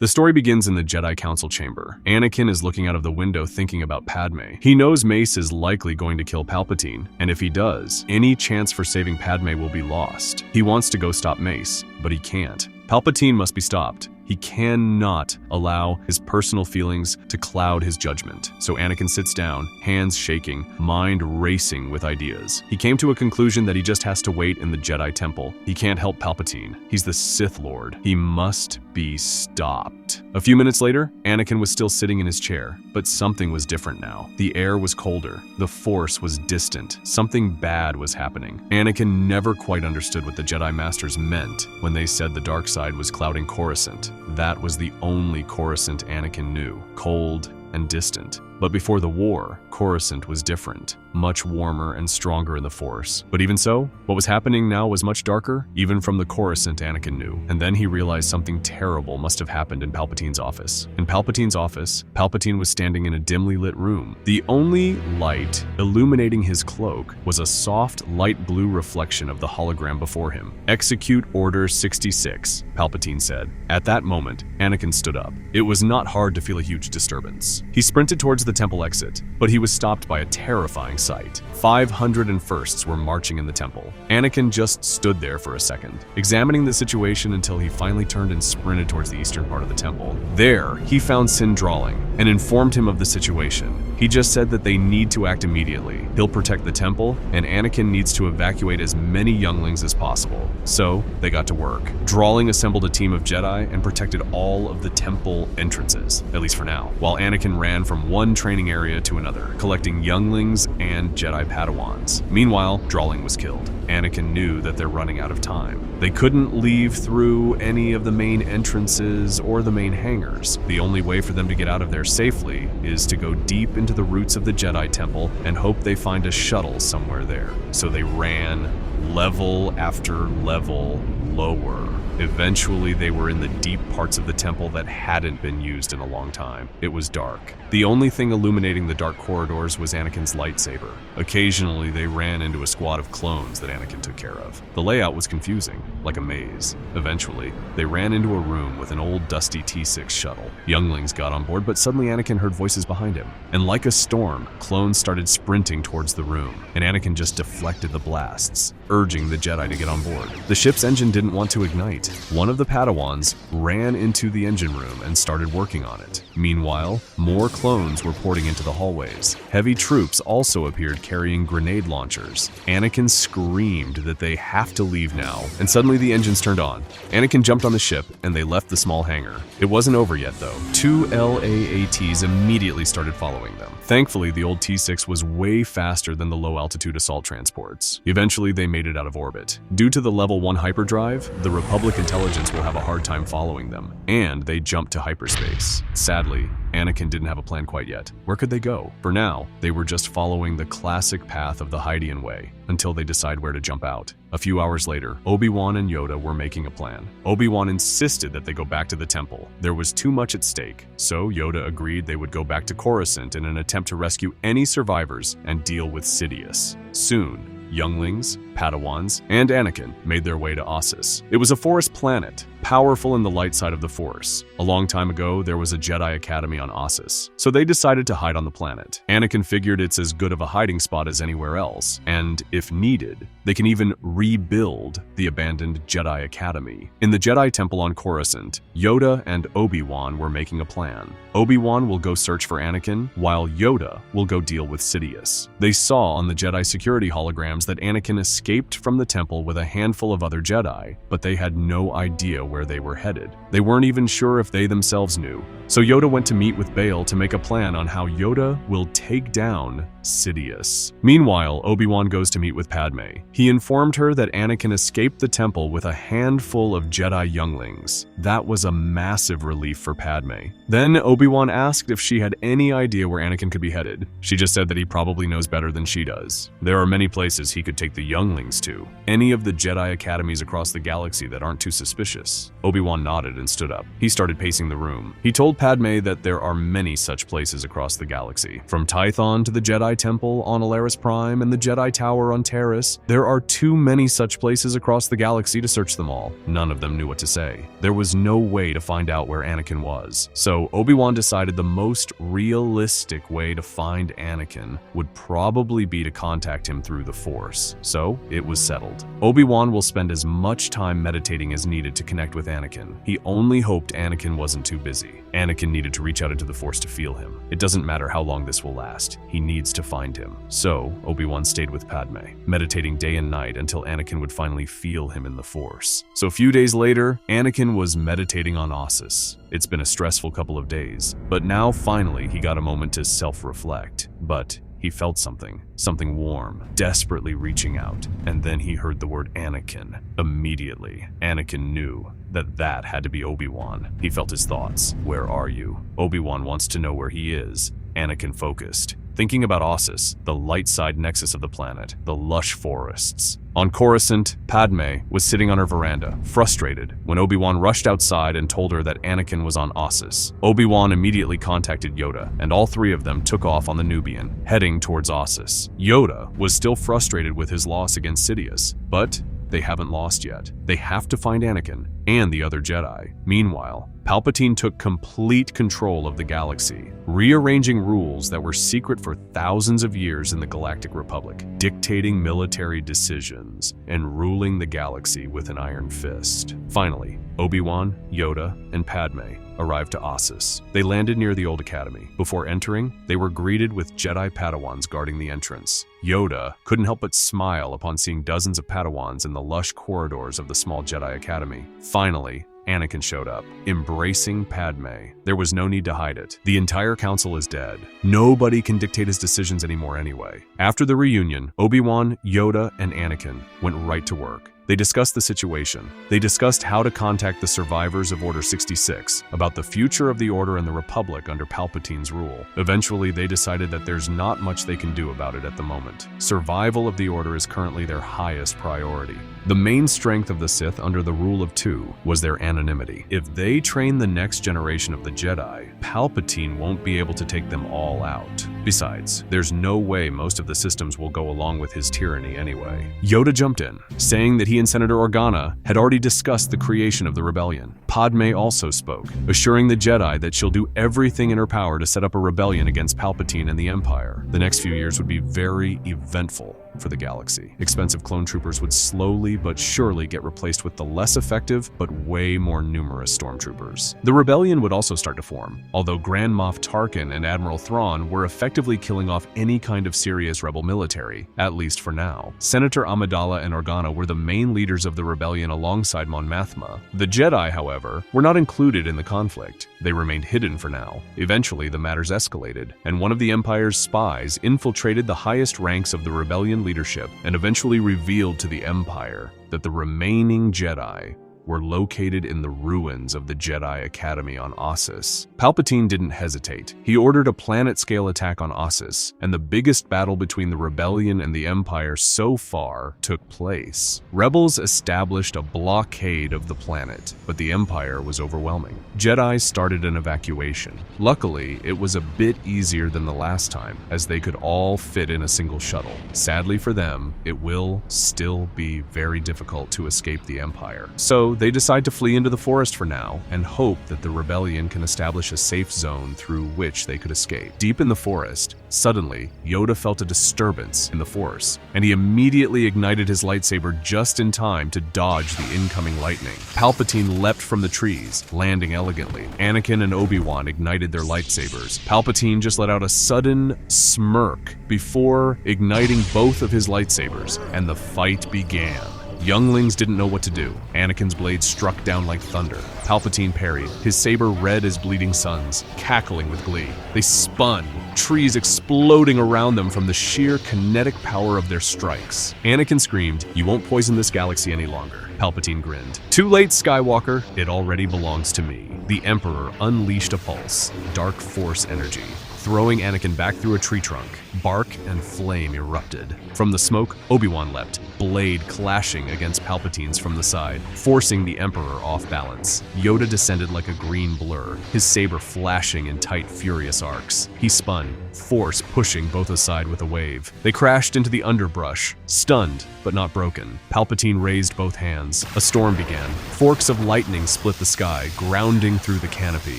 The story begins in the Jedi Council chamber. Anakin is looking out of the window thinking about Padme. He knows Mace is likely going to kill Palpatine, and if he does, any chance for saving Padme will be lost. He wants to go stop Mace, but he can't. Palpatine must be stopped. He cannot allow his personal feelings to cloud his judgment. So Anakin sits down, hands shaking, mind racing with ideas. He came to a conclusion that he just has to wait in the Jedi Temple. He can't help Palpatine. He's the Sith Lord. He must be stopped. A few minutes later, Anakin was still sitting in his chair, but something was different now. The air was colder. The Force was distant. Something bad was happening. Anakin never quite understood what the Jedi Masters meant when they said the dark side was clouding Coruscant. That was the only Coruscant Anakin knew, cold and distant. But before the war, Coruscant was different, much warmer and stronger in the Force. But even so, what was happening now was much darker, even from the Coruscant Anakin knew. And then he realized something terrible must have happened in Palpatine's office. In Palpatine's office, Palpatine was standing in a dimly lit room. The only light illuminating his cloak was a soft, light blue reflection of the hologram before him. "Execute Order 66, Palpatine said. At that moment, Anakin stood up. It was not hard to feel a huge disturbance. He sprinted towards the temple exit, but he was stopped by a terrifying sight. 501sts were marching in the temple. Anakin just stood there for a second, examining the situation until he finally turned and sprinted towards the eastern part of the temple. There, he found Sin Drawling and informed him of the situation. He just said that they need to act immediately. He'll protect the temple, and Anakin needs to evacuate as many younglings as possible. So, they got to work. Drawling assembled a team of Jedi and protected all of the temple entrances, at least for now, while Anakin ran from one training area to another, collecting younglings and Jedi Padawans. Meanwhile, Drawling was killed. Anakin knew that they're running out of time. They couldn't leave through any of the main entrances or the main hangars. The only way for them to get out of there safely is to go deep into the roots of the Jedi Temple and hope they find a shuttle somewhere there. So they ran level after level lower. Eventually, they were in the deep parts of the temple that hadn't been used in a long time. It was dark. The only thing illuminating the dark corridors was Anakin's lightsaber. Occasionally, they ran into a squad of clones that Anakin took care of. The layout was confusing, like a maze. Eventually, they ran into a room with an old dusty T6 shuttle. Younglings got on board, but suddenly Anakin heard voices behind him. And like a storm, clones started sprinting towards the room, and Anakin just deflected the blasts, urging the Jedi to get on board. The ship's engine didn't want to ignite. One of the Padawans ran into the engine room and started working on it. Meanwhile, more clones were porting into the hallways. Heavy troops also appeared carrying grenade launchers. Anakin screamed that they have to leave now, and suddenly the engines turned on. Anakin jumped on the ship, and they left the small hangar. It wasn't over yet, though. 2 LAATs immediately started following them. Thankfully, the old T6 was way faster than the low-altitude assault transports. Eventually, they made it out of orbit. Due to the Level 1 hyperdrive, the Republic intelligence will have a hard time following them, and they jumped to hyperspace. Sadly, Anakin didn't have a plan quite yet. Where could they go? For now, they were just following the classic path of the Hydean way until they decide where to jump out. A few hours later, Obi-Wan and Yoda were making a plan. Obi-Wan insisted that they go back to the temple. There was too much at stake, so Yoda agreed they would go back to Coruscant in an attempt to rescue any survivors and deal with Sidious. Soon, younglings, Padawans, and Anakin made their way to Ossus. It was a forest planet, powerful in the light side of the Force. A long time ago, there was a Jedi Academy on Ossus, so they decided to hide on the planet. Anakin figured it's as good of a hiding spot as anywhere else, and if needed, they can even rebuild the abandoned Jedi Academy. In the Jedi Temple on Coruscant, Yoda and Obi-Wan were making a plan. Obi-Wan will go search for Anakin, while Yoda will go deal with Sidious. They saw on the Jedi security holograms that Anakin escaped from the temple with a handful of other Jedi, but they had no idea where they were headed. They weren't even sure if they themselves knew. So Yoda went to meet with Bail to make a plan on how Yoda will take down Sidious. Meanwhile, Obi-Wan goes to meet with Padme. He informed her that Anakin escaped the temple with a handful of Jedi younglings. That was a massive relief for Padme. Then Obi-Wan asked if she had any idea where Anakin could be headed. She just said that he probably knows better than she does. There are many places he could take the younglings to. Any of the Jedi academies across the galaxy that aren't too suspicious. Obi-Wan nodded and stood up. He started pacing the room. He told Padme that there are many such places across the galaxy. From Tython to the Jedi Temple on Alaris Prime and the Jedi Tower on Terrace, there are too many such places across the galaxy to search them all. None of them knew what to say. There was no way to find out where Anakin was. So Obi-Wan decided the most realistic way to find Anakin would probably be to contact him through the Force. So it was settled. Obi-Wan will spend as much time meditating as needed to connect with Anakin. He only hoped Anakin wasn't too busy. Anakin needed to reach out into the Force to feel him. It doesn't matter how long this will last. He needs to find him. So Obi-Wan stayed with Padme, meditating day and night until Anakin would finally feel him in the Force. So a few days later, Anakin was meditating on Ossus. It's been a stressful couple of days, but now finally he got a moment to self-reflect. But he felt something warm, desperately reaching out, and then he heard the word Anakin. Immediately, Anakin knew that had to be Obi-Wan. He felt his thoughts. Where are you? Obi-Wan wants to know where he is. Anakin focused, thinking about Ossus, the light side nexus of the planet, the lush forests. On Coruscant, Padme was sitting on her veranda, frustrated, when Obi-Wan rushed outside and told her that Anakin was on Ossus. Obi-Wan immediately contacted Yoda, and all three of them took off on the Nubian, heading towards Ossus. Yoda was still frustrated with his loss against Sidious, but they haven't lost yet. They have to find Anakin and the other Jedi. Meanwhile, Palpatine took complete control of the galaxy, rearranging rules that were secret for thousands of years in the Galactic Republic, dictating military decisions, and ruling the galaxy with an iron fist. Finally, Obi-Wan, Yoda, and Padme arrived to Ossus. They landed near the old academy. Before entering, they were greeted with Jedi Padawans guarding the entrance. Yoda couldn't help but smile upon seeing dozens of Padawans in the lush corridors of the small Jedi Academy. Finally, Anakin showed up, embracing Padme. There was no need to hide it. The entire council is dead. Nobody can dictate his decisions anymore anyway. After the reunion, Obi-Wan, Yoda, and Anakin went right to work. They discussed the situation. They discussed how to contact the survivors of Order 66 about the future of the Order and the Republic under Palpatine's rule. Eventually, they decided that there's not much they can do about it at the moment. Survival of the Order is currently their highest priority. The main strength of the Sith under the rule of two was their anonymity. If they train the next generation of the Jedi, Palpatine won't be able to take them all out. Besides, there's no way most of the systems will go along with his tyranny anyway. Yoda jumped in, saying that he and Senator Organa had already discussed the creation of the rebellion. Padme also spoke, assuring the Jedi that she'll do everything in her power to set up a rebellion against Palpatine and the Empire. The next few years would be very eventful for the galaxy. Expensive clone troopers would slowly but surely get replaced with the less effective but way more numerous stormtroopers. The rebellion would also start to form, although Grand Moff Tarkin and Admiral Thrawn were effectively killing off any kind of serious rebel military, at least for now. Senator Amidala and Organa were the main leaders of the rebellion alongside Mon Mothma. The Jedi, however, were not included in the conflict. They remained hidden for now. Eventually, the matters escalated, and one of the Empire's spies infiltrated the highest ranks of the rebellion leadership and eventually revealed to the Empire that the remaining Jedi were located in the ruins of the Jedi Academy on Ossus. Palpatine didn't hesitate. He ordered a planet-scale attack on Ossus, and the biggest battle between the Rebellion and the Empire so far took place. Rebels established a blockade of the planet, but the Empire was overwhelming. Jedi started an evacuation. Luckily, it was a bit easier than the last time, as they could all fit in a single shuttle. Sadly for them, it will still be very difficult to escape the Empire. So they decide to flee into the forest for now and hope that the rebellion can establish a safe zone through which they could escape. Deep in the forest, suddenly, Yoda felt a disturbance in the Force, and he immediately ignited his lightsaber just in time to dodge the incoming lightning. Palpatine leapt from the trees, landing elegantly. Anakin and Obi-Wan ignited their lightsabers. Palpatine just let out a sudden smirk before igniting both of his lightsabers, and the fight began. Younglings didn't know what to do. Anakin's blade struck down like thunder. Palpatine parried, his saber red as bleeding suns, cackling with glee. They spun, trees exploding around them from the sheer kinetic power of their strikes. Anakin screamed, "You won't poison this galaxy any longer." Palpatine grinned. "Too late, Skywalker. It already belongs to me." The Emperor unleashed a pulse, dark force energy, throwing Anakin back through a tree trunk. Bark and flame erupted. From the smoke, Obi-Wan leapt, blade clashing against Palpatine's from the side, forcing the Emperor off balance. Yoda descended like a green blur, his saber flashing in tight, furious arcs. He spun, force pushing both aside with a wave. They crashed into the underbrush, stunned but not broken. Palpatine raised both hands. A storm began. Forks of lightning split the sky, grounding through the canopy.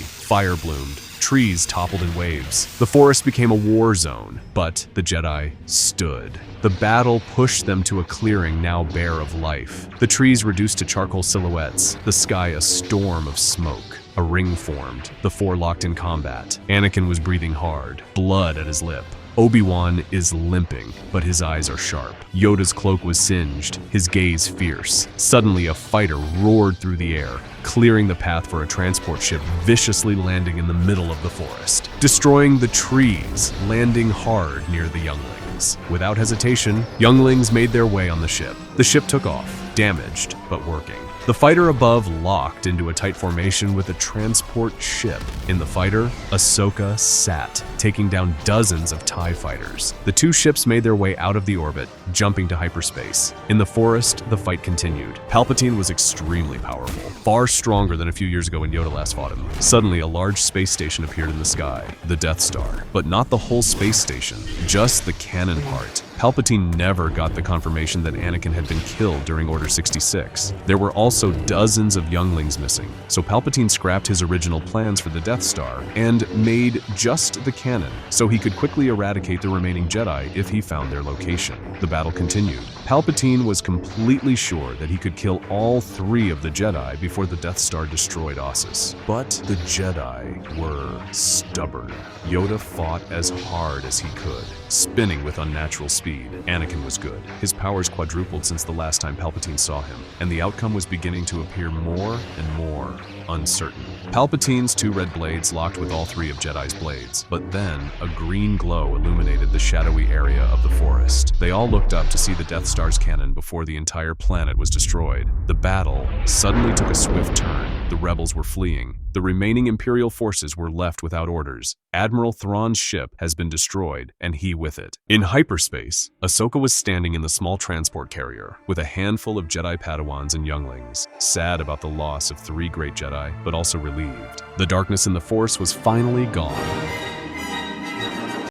Fire bloomed. Trees toppled in waves. The forest became a war zone, but the Jedi stood. The battle pushed them to a clearing now bare of life. The trees reduced to charcoal silhouettes, the sky a storm of smoke. A ring formed. The four locked in combat. Anakin was breathing hard, blood at his lip. Obi-Wan is limping, but his eyes are sharp. Yoda's cloak was singed, his gaze fierce. Suddenly, a fighter roared through the air, clearing the path for a transport ship viciously landing in the middle of the forest, destroying the trees, landing hard near the younglings. Without hesitation, younglings made their way on the ship. The ship took off, damaged but working. The fighter above locked into a tight formation with a transport ship. In the fighter, Ahsoka sat, taking down dozens of TIE fighters. The two ships made their way out of the orbit, jumping to hyperspace. In the forest, the fight continued. Palpatine was extremely powerful, far stronger than a few years ago when Yoda last fought him. Suddenly, a large space station appeared in the sky, the Death Star. But not the whole space station, just the cannon part. Palpatine never got the confirmation that Anakin had been killed during Order 66. There were also dozens of younglings missing, so Palpatine scrapped his original plans for the Death Star and made just the cannon, so he could quickly eradicate the remaining Jedi if he found their location. The battle continued. Palpatine was completely sure that he could kill all three of the Jedi before the Death Star destroyed Ossus. But the Jedi were stubborn. Yoda fought as hard as he could, spinning with unnatural speed. Anakin was good. His powers quadrupled since the last time Palpatine saw him, and the outcome was beginning to appear more and more uncertain. Palpatine's two red blades locked with all three of Jedi's blades, but then a green glow illuminated the shadowy area of the forest. They all looked up to see the Death Star's cannon before the entire planet was destroyed. The battle suddenly took a swift turn. The rebels were fleeing. The remaining Imperial forces were left without orders. Admiral Thrawn's ship has been destroyed, and he with it. In hyperspace, Ahsoka was standing in the small transport carrier with a handful of Jedi Padawans and younglings, sad about the loss of three great Jedi, but also relieved. The darkness in the Force was finally gone.